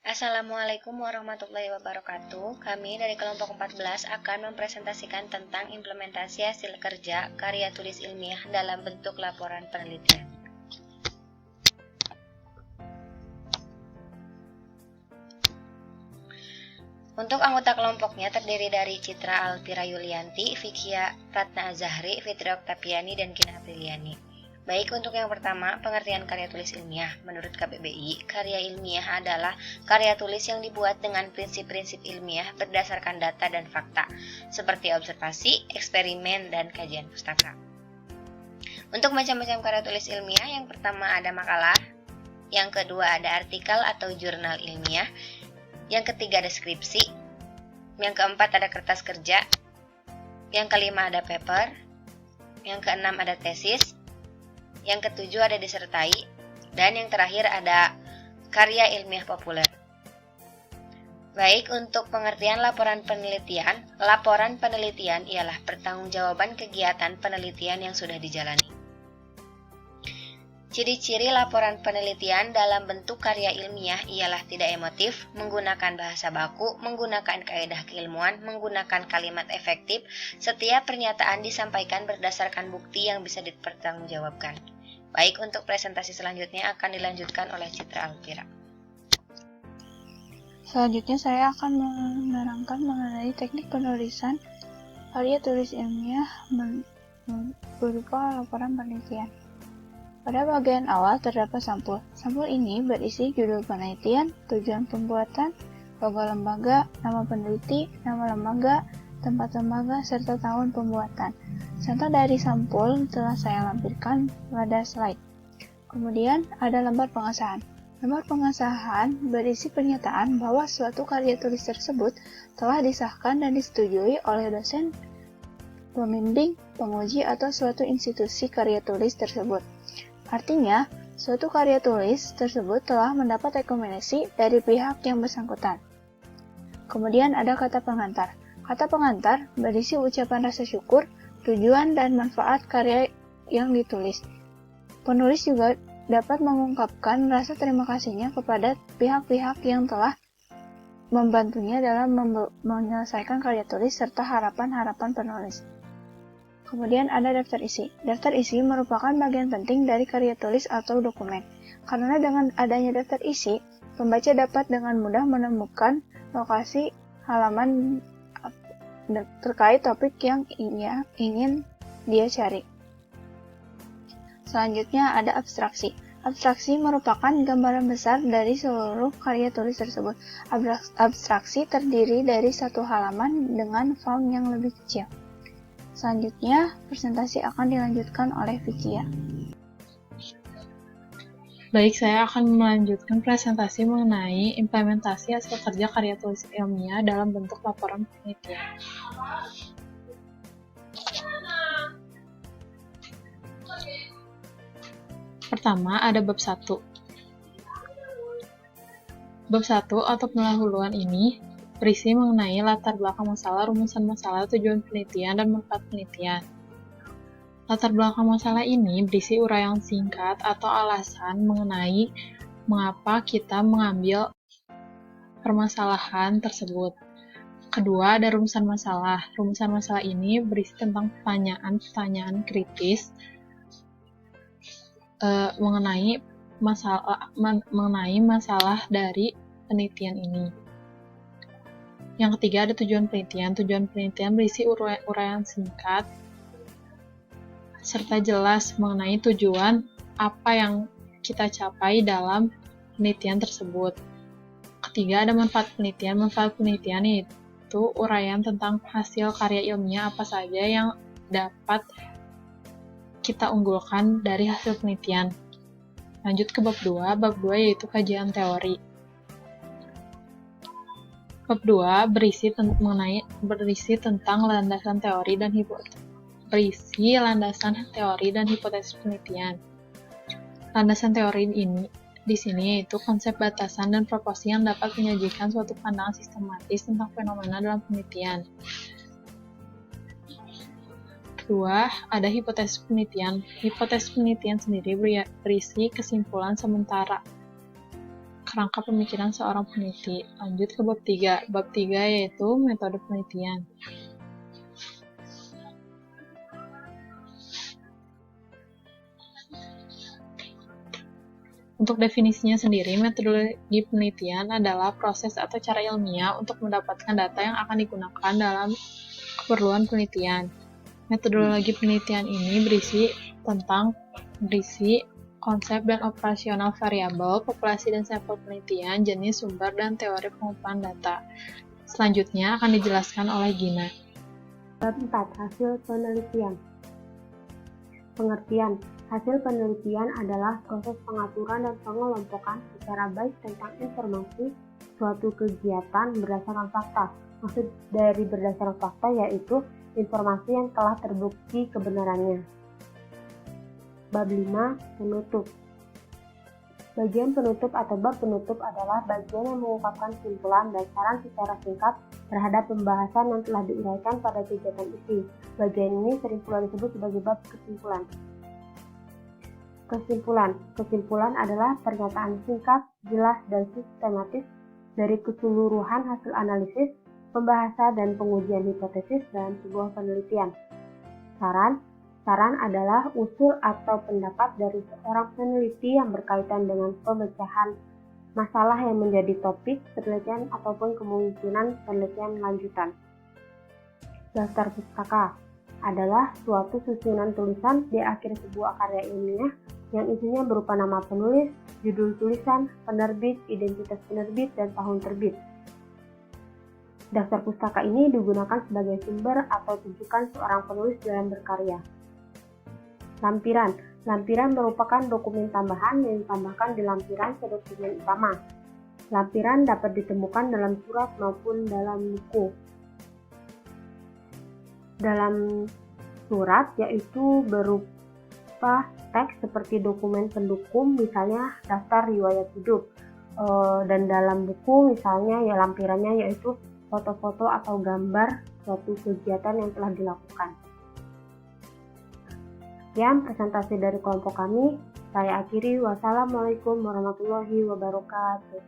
Assalamualaikum warahmatullahi wabarakatuh. Kami dari kelompok 14 akan mempresentasikan tentang implementasi hasil kerja karya tulis ilmiah dalam bentuk laporan penelitian. Untuk anggota kelompoknya terdiri dari Citra Alfira Yulianti, Vikia Ratna Azahri, Fitri Oktaviani, dan Gina Apriliani. Baik, untuk yang pertama, pengertian karya tulis ilmiah. Menurut KBBI, karya ilmiah adalah karya tulis yang dibuat dengan prinsip-prinsip ilmiah berdasarkan data dan fakta, seperti observasi, eksperimen, dan kajian pustaka. Untuk macam-macam karya tulis ilmiah, yang pertama ada makalah, yang kedua ada artikel atau jurnal ilmiah, yang ketiga ada skripsi, yang keempat ada kertas kerja, yang kelima ada paper, yang keenam ada tesis, yang ketujuh ada disertai, dan yang terakhir ada karya ilmiah populer. Baik, untuk pengertian laporan penelitian ialah pertanggungjawaban kegiatan penelitian yang sudah dijalani. Ciri-ciri laporan penelitian dalam bentuk karya ilmiah ialah tidak emotif, menggunakan bahasa baku, menggunakan kaedah keilmuan, menggunakan kalimat efektif, setiap pernyataan disampaikan berdasarkan bukti yang bisa dipertanggungjawabkan. Baik, untuk presentasi selanjutnya akan dilanjutkan oleh Citra Alfira. Selanjutnya saya akan menerangkan mengenai teknik penulisan karya tulis ilmiah berupa laporan penelitian. Pada bagian awal terdapat sampul. Sampul ini berisi judul penelitian, tujuan pembuatan, logo lembaga, nama peneliti, nama lembaga, tempat lembaga, serta tahun pembuatan. Contoh dari sampul telah saya lampirkan pada slide. Kemudian ada lembar pengesahan. Lembar pengesahan berisi pernyataan bahwa suatu karya tulis tersebut telah disahkan dan disetujui oleh dosen, pembimbing, penguji, atau suatu institusi karya tulis tersebut. Artinya, suatu karya tulis tersebut telah mendapat rekomendasi dari pihak yang bersangkutan. Kemudian ada kata pengantar. Kata pengantar berisi ucapan rasa syukur, tujuan, dan manfaat karya yang ditulis. Penulis juga dapat mengungkapkan rasa terima kasihnya kepada pihak-pihak yang telah membantunya dalam menyelesaikan karya tulis serta harapan-harapan penulis. Kemudian ada daftar isi. Daftar isi merupakan bagian penting dari karya tulis atau dokumen. Karena dengan adanya daftar isi, pembaca dapat dengan mudah menemukan lokasi halaman terkait topik yang ingin dia cari. Selanjutnya ada abstraksi. Abstraksi merupakan gambaran besar dari seluruh karya tulis tersebut. Abstraksi terdiri dari satu halaman dengan font yang lebih kecil. Selanjutnya, presentasi akan dilanjutkan oleh Vikia. Baik, saya akan melanjutkan presentasi mengenai implementasi hasil kerja karya tulis ilmiah dalam bentuk laporan penelitian. Pertama, ada bab 1. Bab 1 atau pendahuluan ini berisi mengenai latar belakang masalah, rumusan masalah, tujuan penelitian, dan manfaat penelitian. Latar belakang masalah ini berisi uraian singkat atau alasan mengenai mengapa kita mengambil permasalahan tersebut. Kedua, ada rumusan masalah. Rumusan masalah ini berisi tentang pertanyaan-pertanyaan kritis mengenai masalah dari penelitian ini. Yang ketiga ada tujuan penelitian. Tujuan penelitian berisi uraian singkat serta jelas mengenai tujuan apa yang kita capai dalam penelitian tersebut. Ketiga ada manfaat penelitian. Manfaat penelitian yaitu uraian tentang hasil karya ilmiah apa saja yang dapat kita unggulkan dari hasil penelitian. Lanjut ke bab 2. Bab 2 yaitu kajian teori. Bab 2 berisi tentang landasan teori dan hipotesis penelitian. Landasan teori ini di sini yaitu konsep batasan dan proporsi yang dapat menyajikan suatu pandangan sistematis tentang fenomena dalam penelitian. Kedua, ada hipotesis penelitian. Hipotesis penelitian sendiri berisi kesimpulan sementara kerangka pemikiran seorang peneliti. Lanjut ke bab 3. Bab 3 yaitu metode penelitian. Untuk definisinya sendiri, metodologi penelitian adalah proses atau cara ilmiah untuk mendapatkan data yang akan digunakan dalam keperluan penelitian. Metodologi penelitian ini berisi konsep dan operasional variabel, populasi dan sampel penelitian, jenis sumber, dan teori pengumpulan data. Selanjutnya akan dijelaskan oleh Gina. Bab 4. Hasil penelitian. Pengertian. Hasil penelitian adalah proses pengaturan dan pengelompokan secara baik tentang informasi suatu kegiatan berdasarkan fakta. Maksud dari berdasarkan fakta yaitu informasi yang telah terbukti kebenarannya. Bab 5. Penutup. Bagian penutup atau bab penutup adalah bagian yang mengungkapkan kesimpulan dan saran secara singkat terhadap pembahasan yang telah diuraikan pada kegiatan isi. Bagian ini sering pula disebut sebagai bab kesimpulan. Kesimpulan adalah pernyataan singkat, jelas, dan sistematis dari keseluruhan hasil analisis, pembahasan, dan pengujian hipotesis dalam sebuah penelitian. Saran adalah usul atau pendapat dari seorang peneliti yang berkaitan dengan pemecahan masalah yang menjadi topik penelitian ataupun kemungkinan penelitian lanjutan. Daftar pustaka adalah suatu susunan tulisan di akhir sebuah karya ilmiah yang isinya berupa nama penulis, judul tulisan, penerbit, identitas penerbit, dan tahun terbit. Daftar pustaka ini digunakan sebagai sumber atau rujukan seorang penulis dalam berkarya. Lampiran merupakan dokumen tambahan yang ditambahkan di lampiran dokumen utama. Lampiran dapat ditemukan dalam surat maupun dalam buku. Dalam surat yaitu berupa teks seperti dokumen pendukung, misalnya daftar riwayat hidup. Dan dalam buku misalnya ya lampirannya yaitu foto-foto atau gambar suatu kegiatan yang telah dilakukan. Sekian presentasi dari kelompok kami. Saya akhiri. Wassalamualaikum warahmatullahi wabarakatuh.